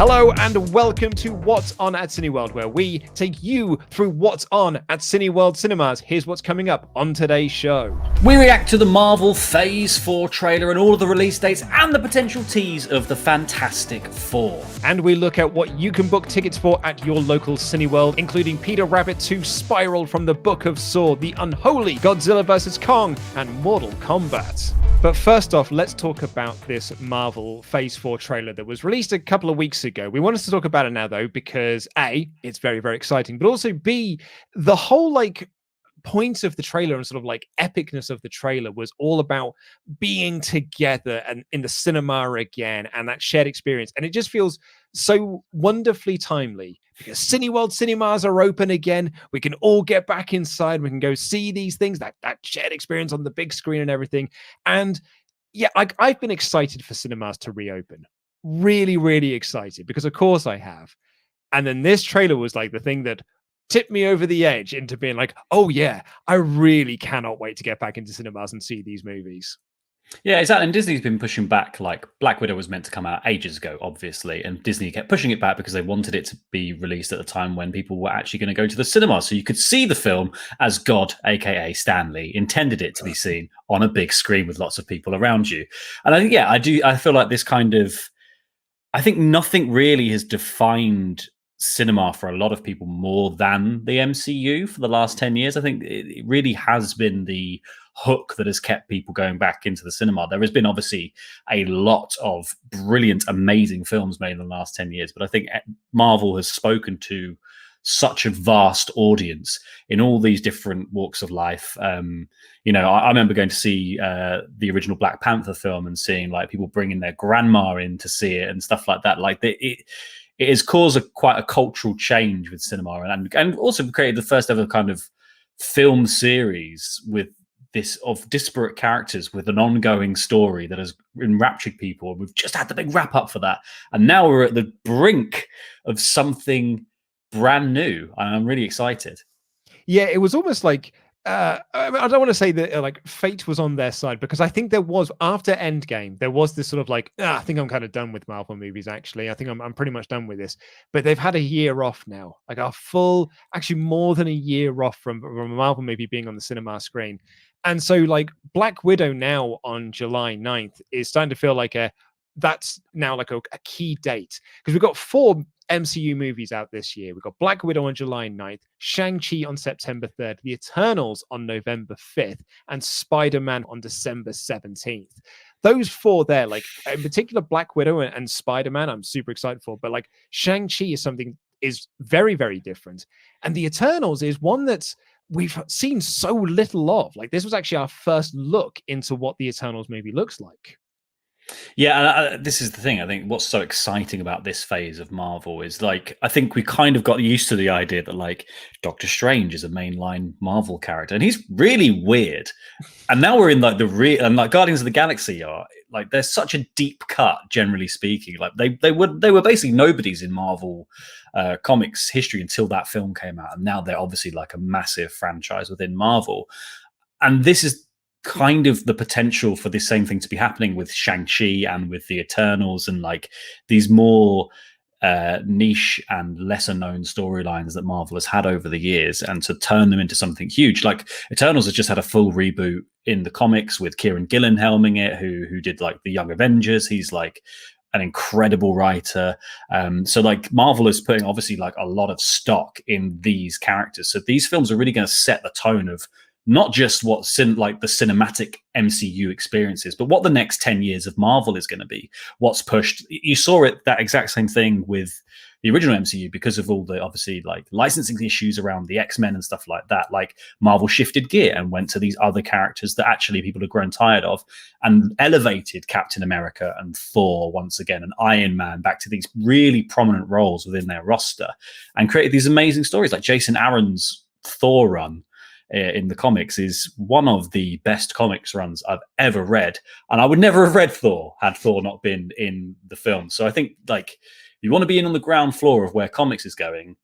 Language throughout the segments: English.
Hello and welcome to What's On at Cineworld, where we take you through what's on at Cineworld Cinemas. Here's what's coming up on today's show. We react to the Marvel Phase 4 trailer and all of the release dates and the potential tease of the Fantastic Four. And we look at what you can book tickets for at your local Cineworld, including Peter Rabbit 2 Spiral from the Book of Saw, The Unholy, Godzilla vs. Kong, and Mortal Kombat. But first off, let's talk about this Marvel Phase 4 trailer that was released a couple of weeks ago. We want us to talk about it now, though, because A, it's very, very exciting, but also B, the whole, point of the trailer and sort of epicness of the trailer was all about being together and in the cinema again and that shared experience. And it just feels so wonderfully timely because Cineworld cinemas are open again. We can all get back inside. We can go see these things, that shared experience on the big screen and everything. And yeah, I've been excited for cinemas to reopen. Really, really excited because of course I have. And then this trailer was like the thing that tipped me over the edge into being like, oh yeah, I really cannot wait to get back into cinemas and see these movies. Yeah, exactly. And Disney's been pushing back. Like Black Widow was meant to come out ages ago, obviously, and Disney kept pushing it back because they wanted it to be released at the time when people were actually going to go to the cinema, so you could see the film as God, aka Stan Lee, intended it to be seen on a big screen with lots of people around you. And I feel like this I think nothing really has defined cinema for a lot of people more than the MCU for the last 10 years. I think it really has been the hook that has kept people going back into the cinema. There has been obviously a lot of brilliant, amazing films made in the last 10 years, but I think Marvel has spoken to such a vast audience in all these different walks of life. I remember going to see the original Black Panther film and seeing people bringing their grandma in to see it and stuff like that. It has caused quite a cultural change with cinema and also created the first ever kind of film series with this of disparate characters with an ongoing story that has enraptured people. We've just had the big wrap up for that. And now we're at the brink of something brand new. And I'm really excited. Yeah, it was almost like, I don't want to say that fate was on their side, because I think there was, after Endgame, there was this sort of I think I'm kind of done with Marvel movies, actually. I think I'm pretty much done with this. But they've had a year off now, actually more than a year off from a Marvel movie being on the cinema screen. And so Black Widow now on July 9th is starting to feel that's now a key date, because we've got 4 MCU movies out this year. We've got Black Widow on July 9th, Shang-Chi on September 3rd, The Eternals on November 5th, and Spider-Man on December 17th. Those 4 there, in particular Black Widow and Spider-Man, I'm super excited for, but Shang-Chi is very, very different. And The Eternals is one that's we've seen so little of. This was actually our first look into what The Eternals movie looks like. Yeah, and this is the thing. I think what's so exciting about this phase of Marvel is I think we kind of got used to the idea that Doctor Strange is a mainline Marvel character and he's really weird. And now we're in and Guardians of the Galaxy are they're such a deep cut, generally speaking. They were basically nobodies in Marvel comics history until that film came out, and now they're obviously a massive franchise within Marvel. And this is kind of the potential for this same thing to be happening with Shang-Chi and with the Eternals and these more niche and lesser known storylines that Marvel has had over the years, and to turn them into something huge. Eternals has just had a full reboot in the comics with Kieran Gillen helming it, who did the Young Avengers. He's an incredible writer. So Marvel is putting obviously a lot of stock in these characters. So these films are really going to set the tone of not just what the cinematic MCU experiences, but what the next 10 years of Marvel is going to be. What's pushed. You saw that exact same thing with the original MCU because of all the obviously licensing issues around the X-Men and stuff like that. Marvel shifted gear and went to these other characters that actually people have grown tired of, and elevated Captain America and Thor once again, and Iron Man back to these really prominent roles within their roster, and created these amazing stories. Jason Aaron's Thor run in the comics is one of the best comics runs I've ever read, and I would never have read Thor had Thor not been in the film. So I think you want to be in on the ground floor of where comics is going,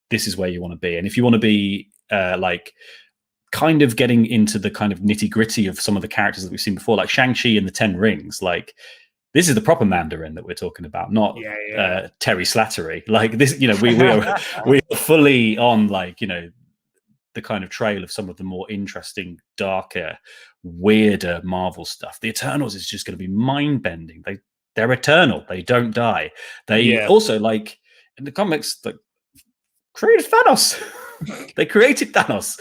this is where you want to be. And if you want to be kind of getting into the kind of nitty gritty of some of the characters that we've seen before, like Shang-Chi and the Ten Rings, This is the proper Mandarin that we're talking about, not Yeah. Terry Slattery. Like this, we are fully on, like, the kind of trail of some of the more interesting, darker, weirder Marvel stuff. The Eternals is just going to be mind bending. They're eternal. They don't die. They also, like, in the comics, like, created Thanos. They created Thanos.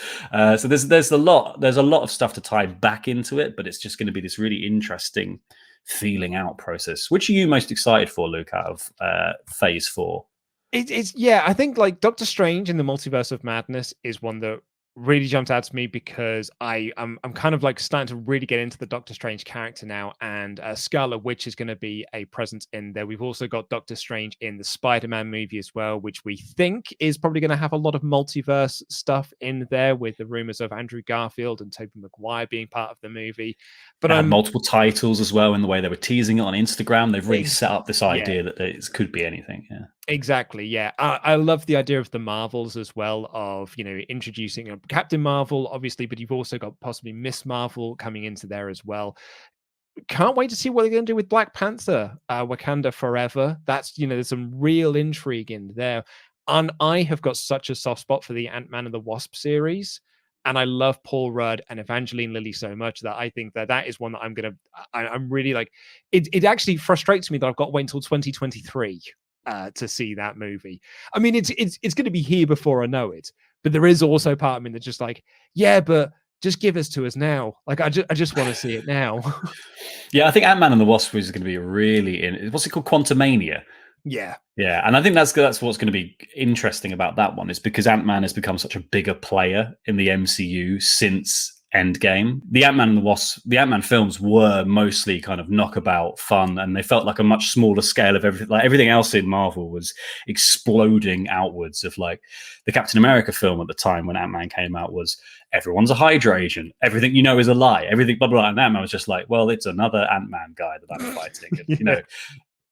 So there's a lot of stuff to tie back into it, but it's just going to be this really interesting feeling out process. Which are you most excited for, Luke, out of Phase 4? It's I think like Doctor Strange in the Multiverse of Madness is one that really jumped out to me because I'm kind of like starting to really get into the Doctor Strange character now, and Scarlet Witch is going to be a presence in there. We've also got Doctor Strange in the Spider-Man movie as well, which we think is probably going to have a lot of multiverse stuff in there, with the rumors of Andrew Garfield and Tobey Maguire being part of the movie. But multiple titles as well, in the way they were teasing it on Instagram. They've really set up this idea that it could be anything. Yeah. Exactly. Yeah. I love the idea of the Marvels as well, of, introducing a Captain Marvel, obviously, but you've also got possibly Miss Marvel coming into there as well. Can't wait to see what they're going to do with Black Panther, Wakanda Forever. That's, there's some real intrigue in there. And I have got such a soft spot for the Ant-Man and the Wasp series. And I love Paul Rudd and Evangeline Lilly so much that I think that is one that I'm really like, it actually frustrates me that I've got to wait until 2023 to see that movie. I mean, it's going to be here before I know it, but there is also part of me that's just like, yeah, but just give us to us now. Like, I just want to see it now. Yeah, I think Ant-Man and the Wasp is going to be really what's it called, Quantumania. Yeah, and I think that's what's going to be interesting about that one, is because Ant-Man has become such a bigger player in the MCU since Endgame. The Ant-Man films were mostly kind of knockabout fun, and they felt like a much smaller scale of everything. Like, everything else in Marvel was exploding outwards. Of, like, the Captain America film at the time when Ant-Man came out was, everyone's a Hydra agent, everything is a lie, everything blah blah. And Ant-Man was just like, well, it's another Ant-Man guy that I'm fighting. And,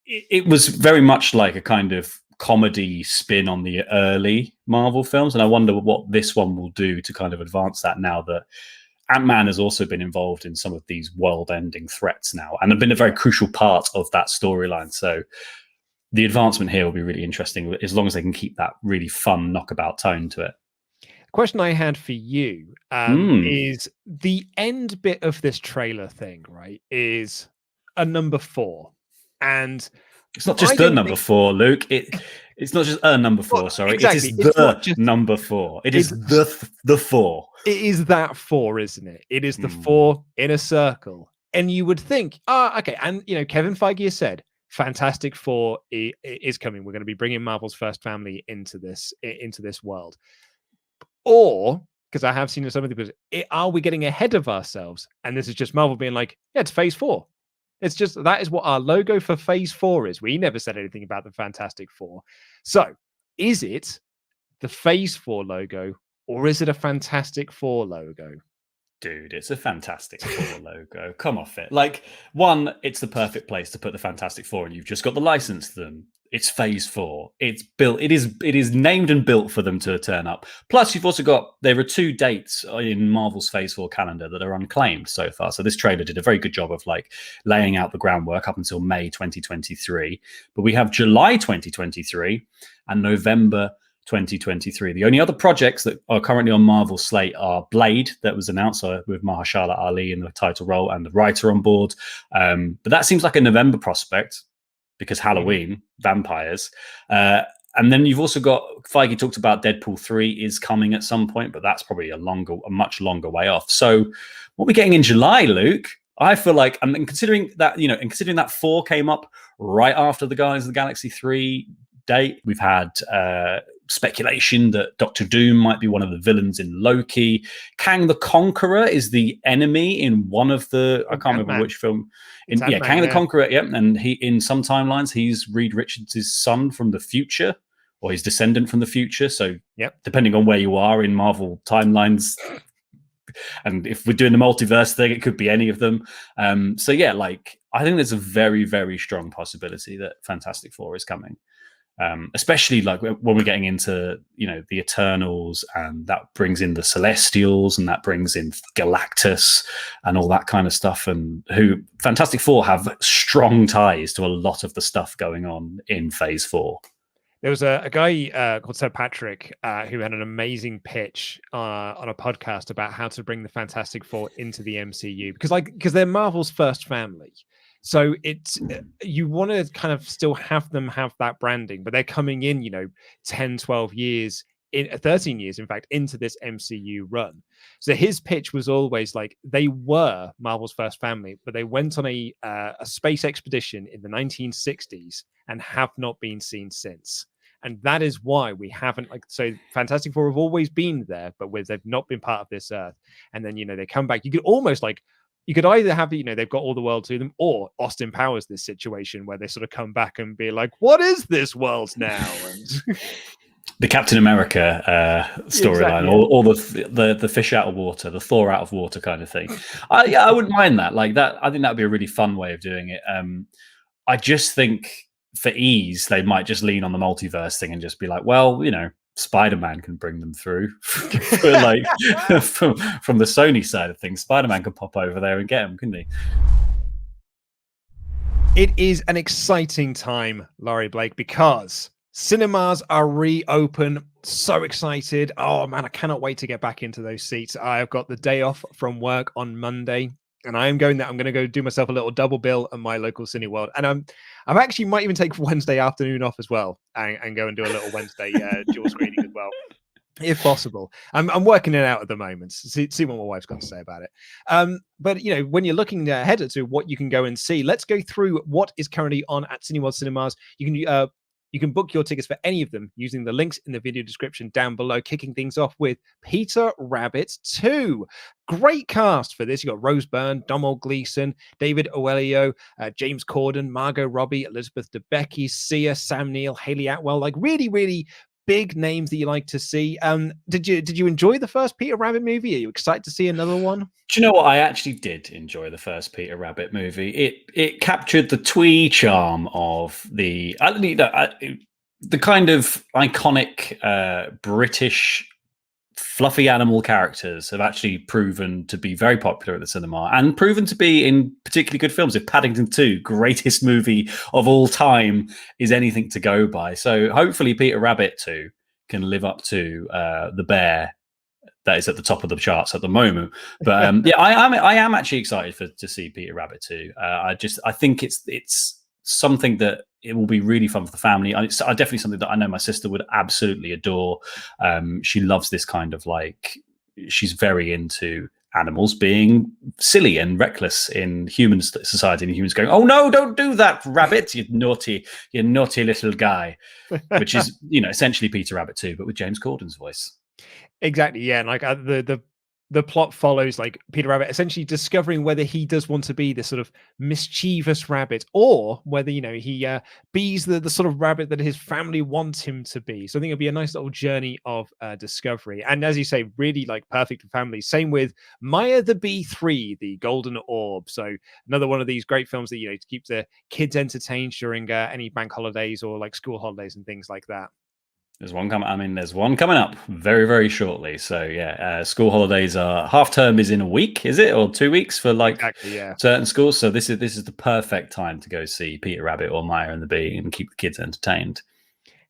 it was very much like a kind of comedy spin on the early Marvel films, and I wonder what this one will do to kind of advance that, now that Ant-Man has also been involved in some of these world-ending threats now, and have been a very crucial part of that storyline. So the advancement here will be really interesting, as long as they can keep that really fun knockabout tone to it. Question I had for you is, the end bit of this trailer thing, right, is a number 4. And it's not just number 4, Luke. It's not just a number 4. Sorry, exactly. It is the number 4. It is the 4. It is that 4, isn't it? It is the 4 in a circle. And you would think, okay. And Kevin Feige has said Fantastic Four is coming. We're going to be bringing Marvel's first family into this world. Or, because I have seen some of the people, are we getting ahead of ourselves? And this is just Marvel being like, yeah, it's Phase 4. It's just, that is what our logo for Phase 4 is. We never said anything about the Fantastic Four. So, is it the Phase 4 logo, or is it a Fantastic Four logo? Dude, it's a Fantastic Four logo. Come off it. Like, one, it's the perfect place to put the Fantastic Four, and you've just got the license to them. It's Phase 4. It's built. It is named and built for them to turn up. Plus, you've also got, there are 2 dates in Marvel's Phase 4 calendar that are unclaimed so far. So this trailer did a very good job of, like, laying out the groundwork up until May 2023. But we have July 2023 and November 2023. The only other projects that are currently on Marvel's slate are Blade, that was announced with Mahershala Ali in the title role and the writer on board. But that seems like a November prospect, because Halloween, vampires. And then you've also got, Feige talked about Deadpool 3 is coming at some point, but that's probably a much longer way off. So what are we getting in July, Luke? I feel like, and considering that 4 came up right after the Guardians of the Galaxy 3 date, we've had speculation that Doctor Doom might be one of the villains in Loki. Kang the Conqueror is the enemy in one of the, I can't remember which film. Kang the Conqueror, and he, in some timelines, he's Reed Richards' son from the future, or his descendant from the future. So depending on where you are in Marvel timelines, and if we're doing the multiverse thing, it could be any of them. I think there's a very, very strong possibility that Fantastic Four is coming. Especially like when we're getting into, you know, the Eternals, and that brings in the Celestials, and that brings in Galactus and all that kind of stuff. And who Fantastic Four have strong ties to a lot of the stuff going on in Phase 4. There was a guy called Sir Patrick who had an amazing pitch on a podcast about how to bring the Fantastic Four into the MCU, because they're Marvel's first family. So it's you want to kind of still have them have that branding, but they're coming in, 10, 12 years, 13 years, in fact, into this MCU run. So his pitch was always like they were Marvel's first family, but they went on a space expedition in the 1960s and have not been seen since. And that is why we haven't, so Fantastic Four have always been there, but they've not been part of this Earth. And then, they come back. You could almost you could either have, they've got all the world to them, or Austin Powers this situation where they sort of come back and be like, what is this world now? And the Captain America storyline, or the fish out of water, the Thor out of water kind of thing. I wouldn't mind that. Like that, I think that would be a really fun way of doing it. I just think for ease, they might just lean on the multiverse thing and just be like, well, Spider-Man can bring them through from the Sony side of things. Spider-Man can pop over there and get them, couldn't he? It is an exciting time, Laurie Blake, because cinemas are reopen. So excited. Oh man, I cannot wait to get back into those seats. I've got the day off from work on Monday, and I'm going to go do myself a little double bill at my local Cineworld. And I'm actually might even take Wednesday afternoon off as well, and go and do a little Wednesday dual screening as well, if possible. I'm working it out at the moment. See what my wife's got to say about it. But when you're looking ahead to what you can go and see, let's go through what is currently on at Cineworld Cinemas. You can book your tickets for any of them using the links in the video description down below, kicking things off with Peter Rabbit 2. Great cast for this. You got Rose Byrne, Domhnall Gleeson, David Oyelowo, James Corden, Margot Robbie, Elizabeth Debicki, Sia, Sam Neill, Haley Atwell. Like really, really big names that you like to see. Did you enjoy the first Peter Rabbit movie? Are you excited to see another one? Do you know what? I actually did enjoy the first Peter Rabbit movie. It captured the twee charm of the kind of iconic British fluffy animal characters have actually proven to be very popular at the cinema, and proven to be in particularly good films. If Paddington 2, greatest movie of all time, is anything to go by. So hopefully Peter Rabbit 2 can live up to the bear that is at the top of the charts at the moment. But yeah, I am actually excited to see Peter Rabbit 2. I think it's something that it will be really fun for the family. It's definitely something that I know my sister would absolutely adore. She loves this kind of she's very into animals being silly and reckless in human society, and humans going, "Oh no, don't do that, rabbit! You naughty little guy," which is essentially Peter Rabbit 2, but with James Corden's voice. Exactly, yeah. And the plot follows Peter Rabbit essentially discovering whether he does want to be this sort of mischievous rabbit, or whether he be's the sort of rabbit that his family wants him to be. So I think it'll be a nice little journey of discovery, and as you say, really perfect for families. Same with Maya the Bee 3, the Golden Orb. So another one of these great films that to keep the kids entertained during any bank holidays or school holidays and things like that. There's one coming up very, very shortly. So yeah, school holidays are half term is in a week, is it, or 2 weeks for exactly, yeah, certain schools? So this is the perfect time to go see Peter Rabbit or Maya and the Bee and keep the kids entertained.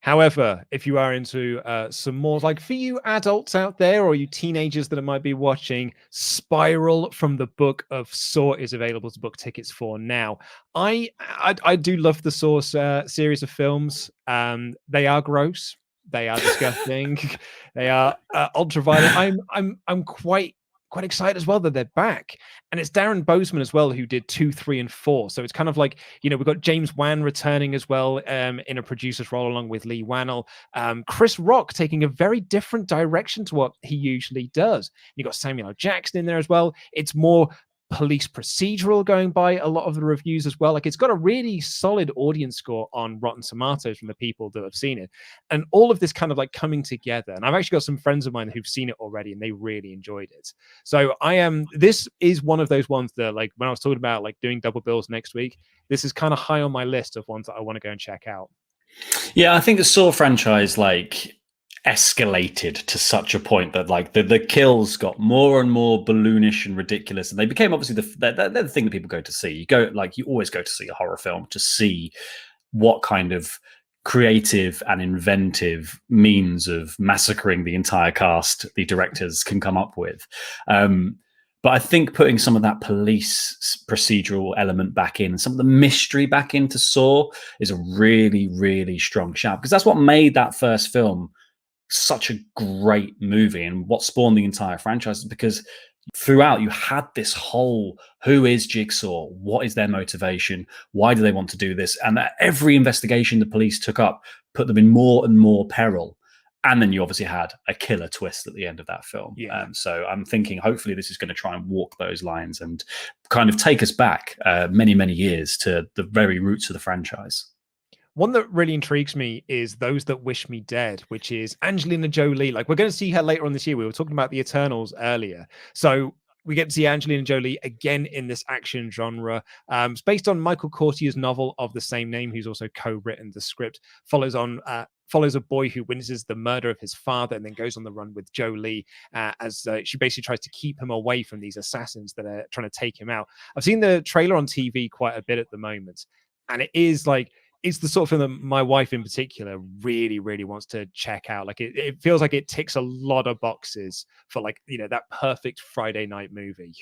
However, if you are into some more, for you adults out there, or you teenagers that might be watching, Spiral from the Book of Saw is available to book tickets for now. I do love the Saw series of films. They are gross. They are disgusting. They are ultraviolet. I'm quite excited as well that they're back, and it's Darren Boseman as well who did 2, 3, and 4. So it's kind of we've got James Wan returning as well in a producer's role along with Lee Wannell. Chris Rock taking a very different direction to what he usually does. You got Samuel L. Jackson in there as well. It's more police procedural going by a lot of the reviews as well. It's got a really solid audience score on Rotten Tomatoes from the people that have seen it, and all of this kind of coming together. And I've actually got some friends of mine who've seen it already and they really enjoyed it. So this is one of those ones that when I was talking about doing double bills next week, this is kind of high on my list of ones that I want to go and check out. Yeah, I think the Saw franchise like escalated to such a point that like the kills got more and more balloonish and ridiculous, and they became obviously they're the thing that people go to see. You go like you always go to see a horror film to see what kind of creative and inventive means of massacring the entire cast the directors can come up with. Um, but I think putting some of that police procedural element back in, some of the mystery back into Saw is a really, really strong shout, because that's what made that first film such a great movie and what spawned the entire franchise. Because throughout you had this whole, who is Jigsaw, what is their motivation, why do they want to do this, and every investigation the police took up put them in more and more peril. And then you obviously had a killer twist at the end of that film. Yeah. So I'm thinking hopefully this is going to try and walk those lines and kind of take us back many, many years to the very roots of the franchise. One that really intrigues me is Those That Wish Me Dead, which is Angelina Jolie. Like, we're going to see her later on this year. We were talking about the Eternals earlier. So we get to see Angelina Jolie again in this action genre. It's based on Michael Courtier's novel of the same name, who's also co-written the script. Follows a boy who witnesses the murder of his father and then goes on the run with Jolie as she basically tries to keep him away from these assassins that are trying to take him out. I've seen the trailer on TV quite a bit at the moment, and it is like, it's the sort of film that my wife in particular really, really wants to check out. Like it feels like it ticks a lot of boxes for like, that perfect Friday night movie.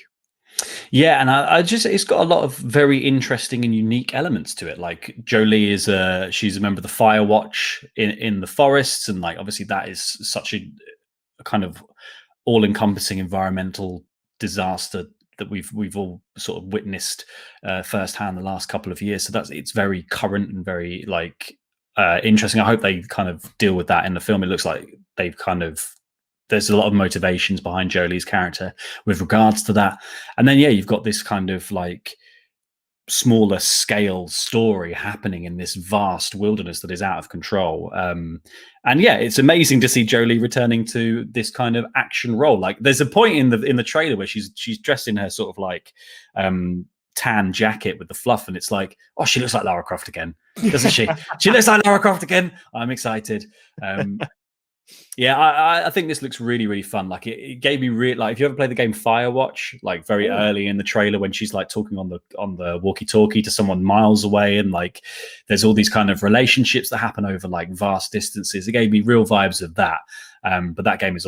Yeah, and I just, it's got a lot of very interesting and unique elements to it. Like Jolie she's a member of the Fire Watch in the forests, and like obviously that is such a kind of all-encompassing environmental disaster that we've all sort of witnessed firsthand the last couple of years. So it's very current and very like interesting. I hope they kind of deal with that in the film. It looks like they've kind of, there's a lot of motivations behind Jolie's character with regards to that. And then, yeah, you've got this kind of like smaller scale story happening in this vast wilderness that is out of control. And yeah, it's amazing to see Jolie returning to this kind of action role. Like there's a point in the trailer where she's dressed in her sort of like tan jacket with the fluff, and it's like, oh, she looks like Lara Croft again, doesn't she? She looks like Lara Croft again. I'm excited. Yeah, I think this looks really, really fun. Like it gave me like, if you ever play the game Firewatch, like very early in the trailer when she's like talking on the walkie-talkie to someone miles away, and like there's all these kind of relationships that happen over like vast distances. It gave me real vibes of that. But that game is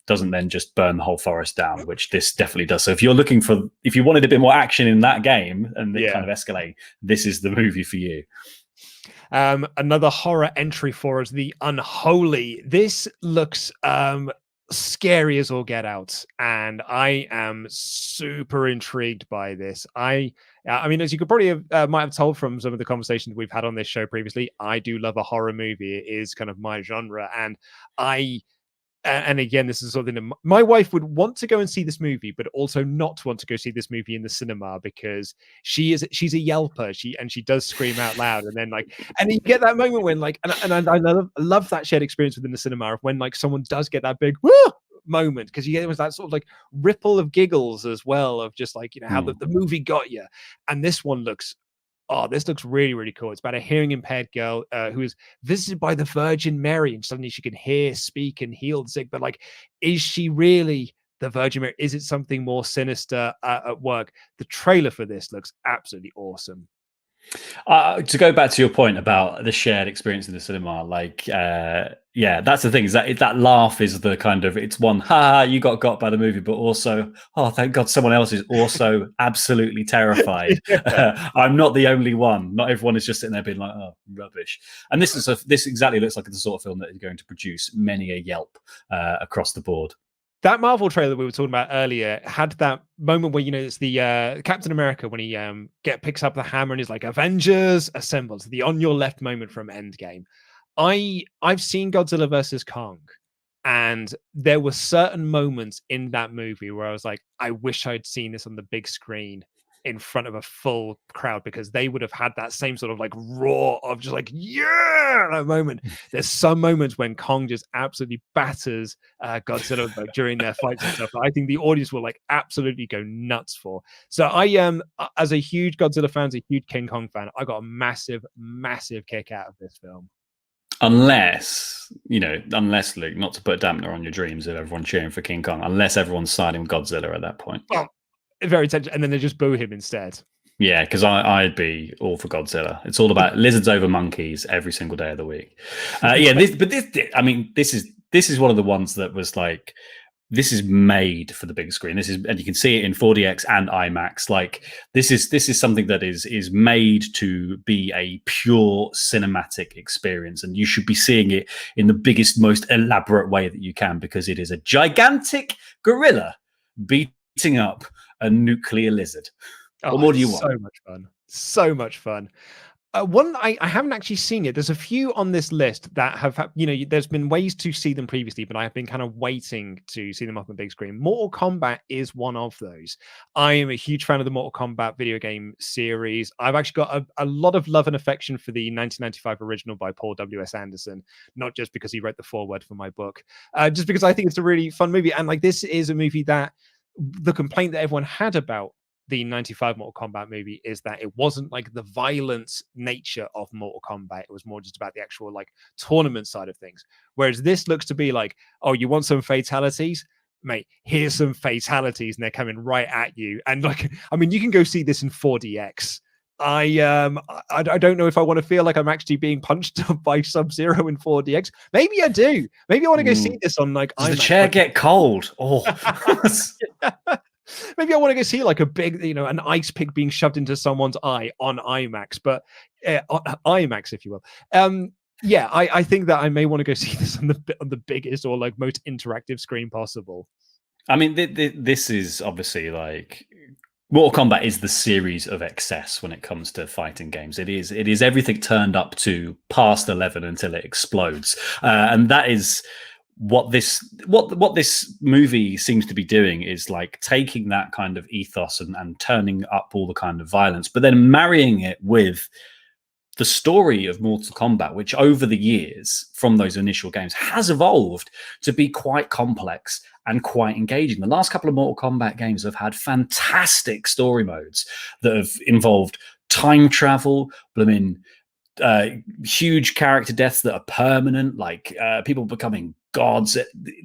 doesn't then just burn the whole forest down, which this definitely does. So if you wanted a bit more action in that game and it kind of escalate, this is the movie for you. Another horror entry for us, The Unholy. This looks scary as all get out, and I am super intrigued by this. I mean, as you could probably might have told from some of the conversations we've had on this show previously, I do love a horror movie. It is kind of my genre, and and again, this is something that my wife would want to go and see this movie, but also not want to go see this movie in the cinema because she's a yelper. She does scream out loud, and then and you get that moment when and I love that shared experience within the cinema of when someone does get that big woo moment, because you get that sort of ripple of giggles as well of just how the movie got you. And this one looks, oh, this looks really, really cool. It's about a hearing impaired girl who is visited by the Virgin Mary, and suddenly she can hear, speak, and heal the sick. But is she really the Virgin Mary? Is it something more sinister at work? The trailer for this looks absolutely awesome. To go back to your point about the shared experience in the cinema, yeah, that's the thing, is that laugh is the kind of, it's one, you got by the movie, but also, oh, thank God someone else is also absolutely terrified. I'm not the only one. Not everyone is just sitting there being like, oh, rubbish. And this exactly looks like the sort of film that is going to produce many a yelp across the board. That Marvel trailer we were talking about earlier had that moment where, it's the Captain America when he picks up the hammer and is like, Avengers assembled, the on your left moment from Endgame. I've seen Godzilla versus Kong, and there were certain moments in that movie where I was like, I wish I'd seen this on the big screen in front of a full crowd, because they would have had that same sort of roar of just yeah, that moment. There's some moments when Kong just absolutely batters Godzilla during their fights and stuff. I think the audience will absolutely go nuts for. So I am, as a huge Godzilla fan, as a huge King Kong fan, I got a massive, massive kick out of this film. Unless, unless Luke, not to put a dampener on your dreams of everyone cheering for King Kong, unless everyone's siding with Godzilla at that point. Well, very tension, and then they just boo him instead. Yeah, because I'd be all for Godzilla. It's all about lizards over monkeys every single day of the week. This is one of the ones that was like, this is made for the big screen. And you can see it in 4DX and IMAX. Like this is something that is made to be a pure cinematic experience, and you should be seeing it in the biggest, most elaborate way that you can, because it is a gigantic gorilla beating up a nuclear lizard. What more do you want? So much fun. So much fun. One I haven't actually seen it. There's a few on this list that have, there's been ways to see them previously, but I have been kind of waiting to see them up on the big screen. Mortal Kombat is one of those. I am a huge fan of the Mortal Kombat video game series. I've actually got a lot of love and affection for the 1995 original by Paul W.S. Anderson, not just because he wrote the foreword for my book, just because I think it's a really fun movie. And like, this is a movie that the complaint that everyone had about the 95 Mortal Kombat movie is that it wasn't like the violent nature of Mortal Kombat. It was more just about the actual like tournament side of things. Whereas this looks to be like, oh, you want some fatalities? Mate, here's some fatalities, and they're coming right at you. And like, I mean, you can go see this in 4DX. I don't know if I want to feel like I'm actually being punched by Sub-Zero in 4DX. Maybe I do. Maybe I want to go see this on like Does the chair get cold? Oh. Maybe I want to go see like a big, an ice pick being shoved into someone's eye on IMAX, but IMAX, if you will. I think that I may want to go see this on the biggest or like most interactive screen possible. I mean, this is obviously like Mortal Kombat is the series of excess when it comes to fighting games. It is everything turned up to past 11 until it explodes, and that is what this movie seems to be doing, is like taking that kind of ethos and turning up all the kind of violence, but then marrying it with the story of Mortal Kombat, which over the years from those initial games has evolved to be quite complex and quite engaging. The last couple of Mortal Kombat games have had fantastic story modes that have involved time travel, huge character deaths that are permanent, like people becoming gods.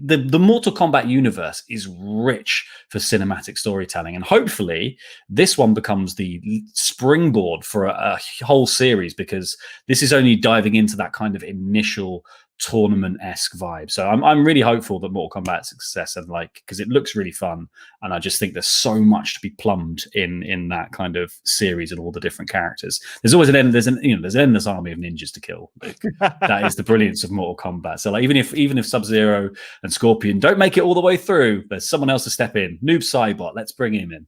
The Mortal Kombat universe is rich for cinematic storytelling, and hopefully this one becomes the springboard for a whole series, because this is only diving into that kind of initial tournament-esque vibe. So I'm really hopeful that Mortal Kombat's success, and like, because it looks really fun, and I just think there's so much to be plumbed in that kind of series and all the different characters. There's always there's an endless army of ninjas to kill. Like, that is the brilliance of Mortal Kombat. So like, even if Sub-Zero and Scorpion don't make it all the way through, there's someone else to step in. Noob Saibot, let's bring him in.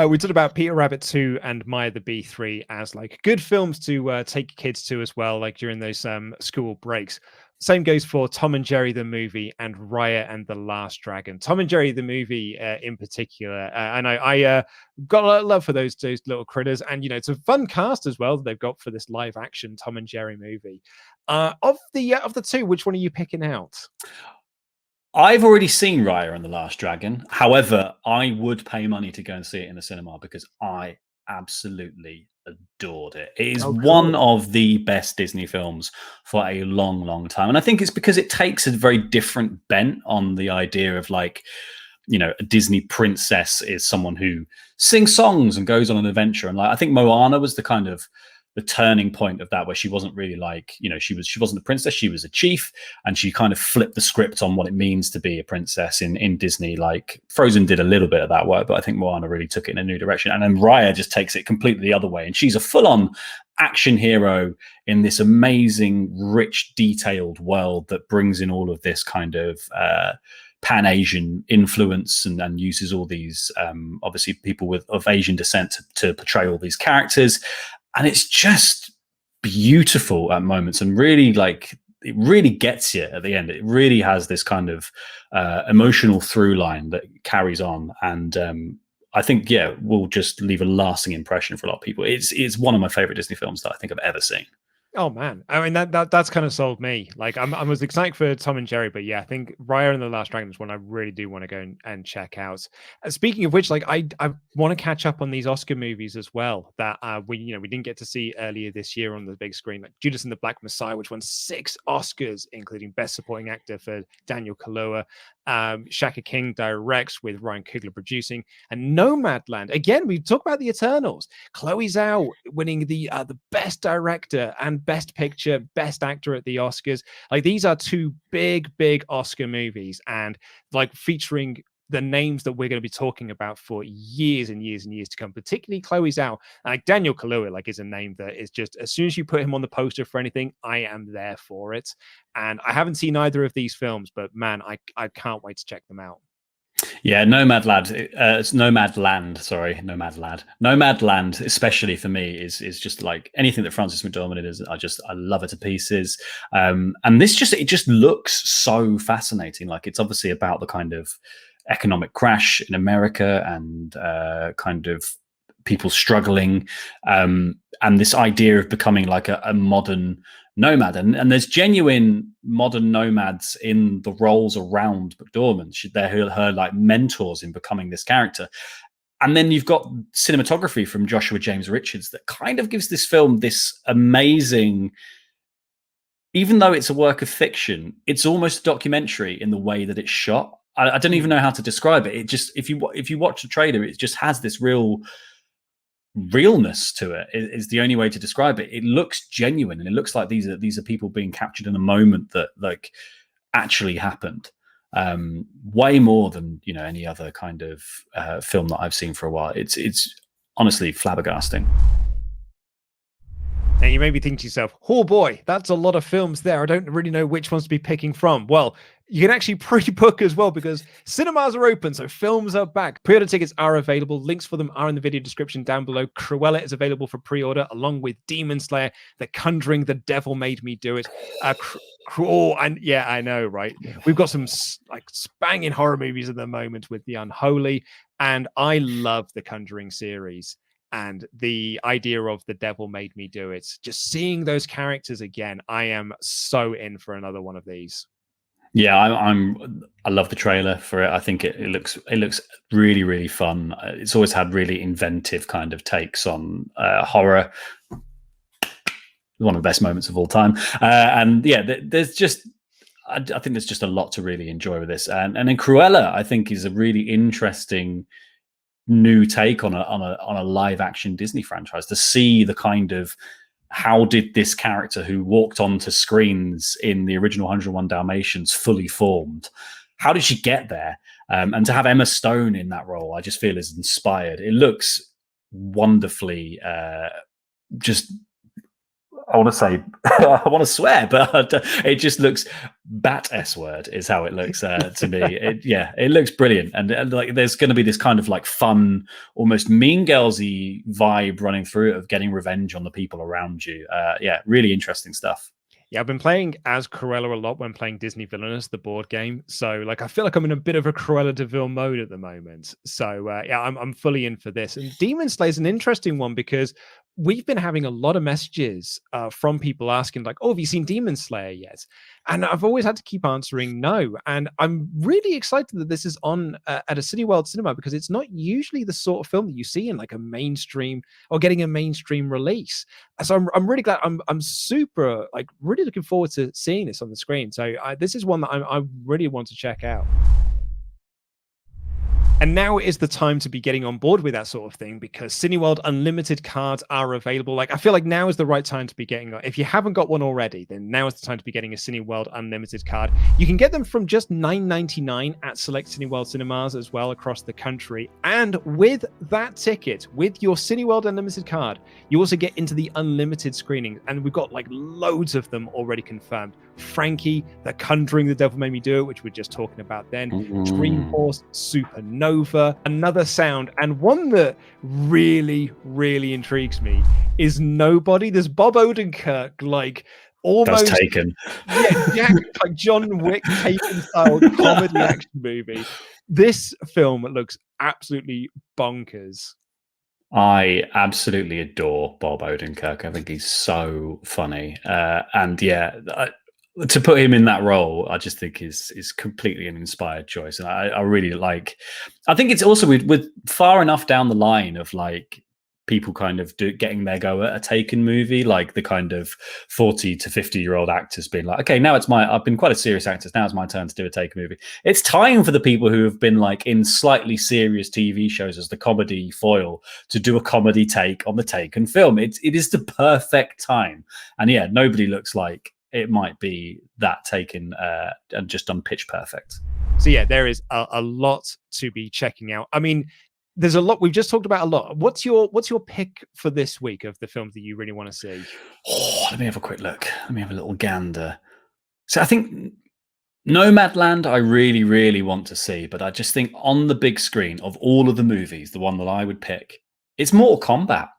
We talked about Peter Rabbit 2 and Maya the Bee 3 as like good films to take kids to as well, like during those school breaks. Same goes for Tom and Jerry the movie and Raya and the Last Dragon. Tom and Jerry the movie in particular, and I got a lot of love for those little critters, and it's a fun cast as well that they've got for this live action Tom and Jerry movie. Of the two, which one are you picking out? I've already seen Raya and the Last Dragon. However, I would pay money to go and see it in the cinema because I absolutely adored it. It is one of the best Disney films for a long, long time. And I think it's because it takes a very different bent on the idea of like, a Disney princess is someone who sings songs and goes on an adventure. And like, I think Moana was the kind of the turning point of that, where she wasn't really like, she wasn't a princess, she was a chief, and she kind of flipped the script on what it means to be a princess in Disney. Like Frozen did a little bit of that work, but I think Moana really took it in a new direction. And then Raya just takes it completely the other way, and she's a full-on action hero in this amazing, rich, detailed world that brings in all of this kind of Pan-Asian influence and uses all these obviously people of Asian descent to portray all these characters. And it's just beautiful at moments, and really like it really gets you at the end. It really has this kind of emotional through line that carries on, and I think will just leave a lasting impression for a lot of people. It's one of my favorite Disney films that I think I've ever seen. Oh man, I mean that's kind of sold me. Like I was excited for Tom and Jerry, but yeah, I think Raya and the Last Dragon is one I really do want to go and check out. Speaking of which, like I want to catch up on these Oscar movies as well that we didn't get to see earlier this year on the big screen, like Judas and the Black Messiah, which won 6 Oscars, including Best Supporting Actor for Daniel Kaluuya. Shaka King directs with Ryan Coogler producing, and Nomadland. Again, we talk about the Eternals. Chloe Zhao winning the Best Director and Best Picture, Best Actor at the Oscars. Like these are 2 big Oscar movies, and like featuring the names that we're going to be talking about for years and years and years to come, particularly Chloe Zhao. Like Daniel Kaluuya, like is a name that is just, as soon as you put him on the poster for anything, I am there for it. And I haven't seen either of these films, but man, I can't wait to check them out. Yeah, Nomadland. It's Nomadland. Sorry, Nomadland, especially for me, is just like anything that Frances McDormand is. I love it to pieces. And it just looks so fascinating. Like it's obviously about the kind of economic crash in America and kind of people struggling, and this idea of becoming like a modern nomad, and there's genuine modern nomads in the roles around McDormand. They're her like mentors in becoming this character. And then you've got cinematography from Joshua James Richards that kind of gives this film this amazing, even though it's a work of fiction, it's almost a documentary in the way that it's shot. I don't even know how to describe it. It just, if you watch the trailer, it just has this realness to it is the only way to describe it. It looks genuine, and it looks like these are people being captured in a moment that like actually happened. Way more than any other kind of film that I've seen for a while. It's honestly flabbergasting. And you may be thinking to yourself, oh boy, that's a lot of films there. I don't really know which ones to be picking from. Well, you can actually pre-book as well because cinemas are open, so films are back. Pre-order tickets are available. Links for them are in the video description down below. Cruella is available for pre-order, along with Demon Slayer, The Conjuring, The Devil Made Me Do It. And yeah, I know, right? We've got some like banging horror movies at the moment with The Unholy, and I love the Conjuring series. And the idea of The Devil Made Me Do It, just seeing those characters again, I am so in for another one of these. Yeah, I love the trailer for it. I think it looks really, really fun. It's always had really inventive kind of takes on horror. One of the best moments of all time. And yeah, there's just, I think there's just a lot to really enjoy with this. And then Cruella, I think, is a really interesting new take on a live action Disney franchise, to see the kind of, how did this character who walked onto screens in the original 101 Dalmatians fully formed? How did she get there? And to have Emma Stone in that role, I just feel is inspired. It looks wonderfully just, I want to say, I want to swear, but it just looks bat S word is how it looks to me. It looks brilliant, and like there's going to be this kind of like fun, almost Mean Girls-y vibe running through it of getting revenge on the people around you. Really interesting stuff. Yeah, I've been playing as Cruella a lot when playing Disney Villainous, the board game. So, like, I feel like I'm in a bit of a Cruella de Vil mode at the moment. So, I'm fully in for this. And Demon Slayer is an interesting one because we've been having a lot of messages from people asking, like, "Oh, have you seen Demon Slayer yet?" And I've always had to keep answering no. And I'm really excited that this is on at a Cineworld Cinema, because it's not usually the sort of film that you see in like a mainstream or getting a mainstream release. So I'm really glad. I'm super like really looking forward to seeing this on the screen. So this is one that I really want to check out. And now is the time to be getting on board with that sort of thing, because Cineworld Unlimited cards are available. Like, I feel like now is the right time to be getting, if you haven't got one already, then now is the time to be getting a Cineworld Unlimited card. You can get them from just $9.99 at select Cineworld cinemas as well across the country. And with that ticket, with your Cineworld Unlimited card, you also get into the unlimited screening. And we've got like loads of them already confirmed. Frankie, The Conjuring, The Devil Made Me Do It, which we're just talking about then, Dreamforce, Supernova, Another Sound, and one that really, really intrigues me is Nobody. There's Bob Odenkirk, like almost That's Taken. Yeah, like John Wick Taken style comedy action movie. This film looks absolutely bonkers. I absolutely adore Bob Odenkirk. I think he's so funny, and yeah, to put him in that role, I just think is completely an inspired choice, and I really like. I think it's also with far enough down the line of like people kind of getting their go at a Taken movie, like the kind of 40 to 50-year-old actors being like, okay, now I've been quite a serious actor, now it's my turn to do a Taken movie. It's time for the people who have been like in slightly serious TV shows as the comedy foil to do a comedy take on the Taken film. It is the perfect time. And yeah, nobody looks like it might be that Taken and just done pitch perfect. So yeah, there is a lot to be checking out. I mean, there's a lot. We've just talked about a lot. What's your pick for this week of the films that you really want to see? Oh, let me have a quick look. Let me have a little gander. So I think Nomadland, I really, really want to see, but I just think on the big screen of all of the movies, the one that I would pick, it's Mortal Kombat.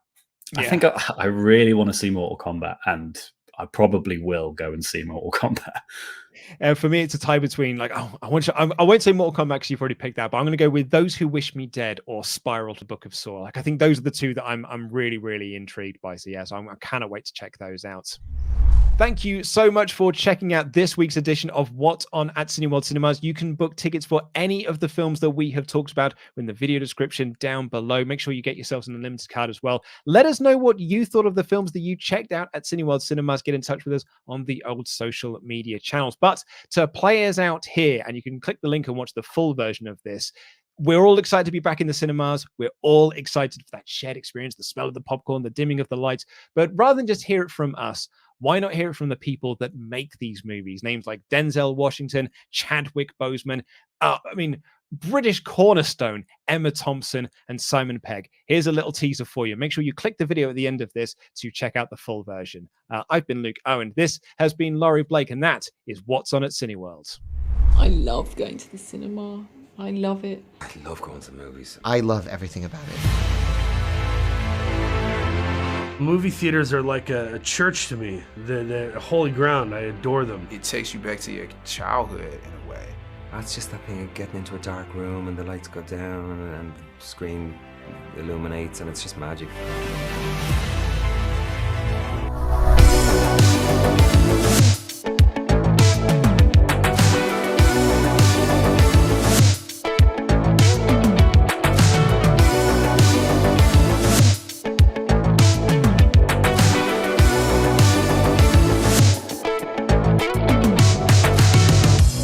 Yeah. I think I really want to see Mortal Kombat, and I probably will go and see Mortal Kombat. For me, it's a tie between like, I won't say Mortal Kombat because you've already picked that, but I'm going to go with Those Who Wish Me Dead or Spiral to Book of Saw. Like, I think those are the two that I'm really, really intrigued by. So yeah, so I cannot wait to check those out. Thank you so much for checking out this week's edition of What's On at Cineworld Cinemas. You can book tickets for any of the films that we have talked about in the video description down below. Make sure you get yourselves an unlimited card as well. Let us know what you thought of the films that you checked out at Cineworld Cinemas. Get in touch with us on the old social media channels. But to play us out here, and you can click the link and watch the full version of this, we're all excited to be back in the cinemas. We're all excited for that shared experience, the smell of the popcorn, the dimming of the lights. But rather than just hear it from us, why not hear it from the people that make these movies? Names like Denzel Washington, Chadwick Boseman, British cornerstone, Emma Thompson, and Simon Pegg. Here's a little teaser for you. Make sure you click the video at the end of this to check out the full version. I've been Luke Owen. This has been Laurie Blake, and that is What's On at Cineworld. I love going to the cinema. I love it. I love going to the movies. I love everything about it. Movie theaters are like a church to me. They're holy ground. I adore them. It takes you back to your childhood in a way. That's just that thing of getting into a dark room and the lights go down and the screen illuminates and it's just magic.